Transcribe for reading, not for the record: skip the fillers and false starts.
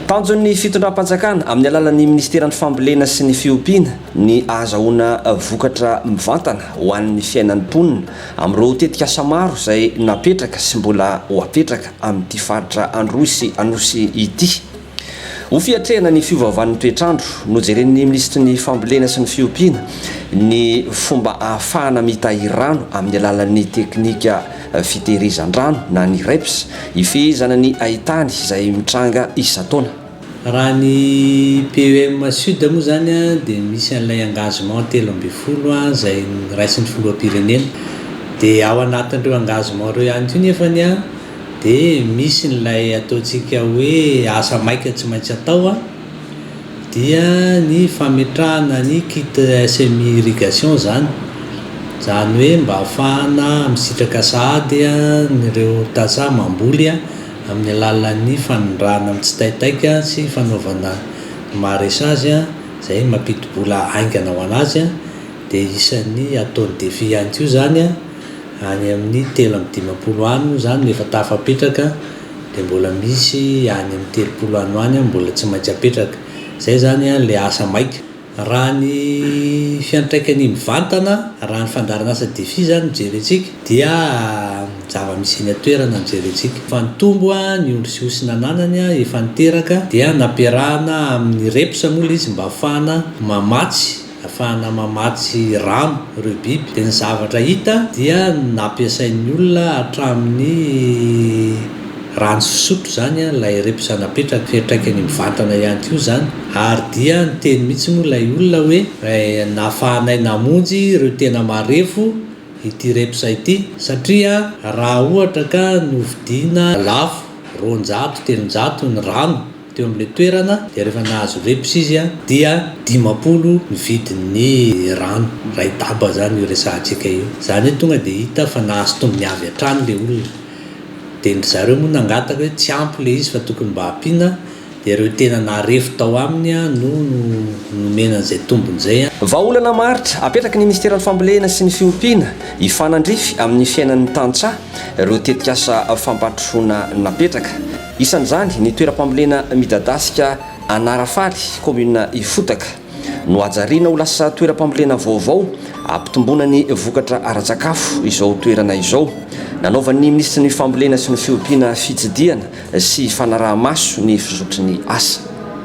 tanjon'ny fitondram-panjakana amin'ny alalan'ny ministeran'ny fambolena sy ny fiompiana ny azahoana vokatra mivantana ho an'ny fiainan'ny mponina amin'ireo tetika asa maro izay napetraka sy mbola ho apetraka amin'ity faritra Androsy Anosy ity. Ho fiatrehana ny fiovaovan'ny toetrandro nojeren'ny ministry ny fambolena sy ny fiompiana ny fomba ahafahana mitahiry rano amin'ny alalan'ny teknika fitehirizan-drano na ny REPS ifehezana ny ahitany izay mitranga isa-taona. Raha ny PEM Sud moa zany dia misy an'ilay engagement 13 izay raisin'ny filoham-pirenena dia ao anatin'ireo engagement ireo ihany koa nefany dia misy n'ilay ataontsika hoe asa maika tsy maintsy atao dia ny fametrahana ny kit semi irrigation zany hoe mba ahafahana misitraka sahady nireo tasa mamboly amin'ny alalan'ny fanondrahana amin'ny tsitaitaika sy fanaovana maraîchage izay mampidi-bola aingana ho anazy dia isan'ny ataon'ny défi ihany koa zany any amin'ny 3-20 ano zany rehefa tafapetraka dia mbola misy any amin'ny 30 ano any mbola tsy maintsy apetraka. Zay zany le asa maika. Raha ny fiantraikany mivantana, raha ny fandarana asa défi zany mijerentsika dia zava-misy ny atoerana mijerentsika. Fantombo ny ondry sy osina ananany efa niteraka dia nampiarahana amin'ny REPS moa izy mba ahafahana mamatsy rano ireo biby. Dia ny zavatra hita dia nampiasain'ny olona hatramin'ny rano fisotro zany ilay REPS napetraka. Fiantraikany mivantana ihany koa zany ary dia niteny mihitsy moa ilay olona hoe nahafahanay namonjy ireo tena marefo ity REPS ity satria raha ohatra ka novidiana lafo 200-300 ny rano teo amin'ilay toerana dia rehefa nahazo REPS izy dia 50 ny vidin'ny rano ray daba zany io resahantsika io. Zany hoe tonga dia hita fa nahazo tombony avy hatrany ilay olona. Dia ny zareo moa nangataka hoe tsy ampy ilay izy fa tokony mba hampiana dia ireo tena narefo tao aminy no nomena an'izay tombony izay. Vahaolana maritra apetraka ny ministeran'ny fambolena sy ny fiompiana hifanandrify amin'ny fiainan'ny tantsaha ireo tetika asa fampandrosoana napetraka. Isan'izany ny toeram-pambolena midadasika Anarafaly commune Ifotaka no ajariana ho lasa toeram-pambolena vaovao ampitomboana ny vokatra ara-tsakafo izao toerana izao. Nanaovan'ny ministry ny fambolena sy ny fiompiana fitsidiana sy fanaraha-maso ny fizotry ny asa.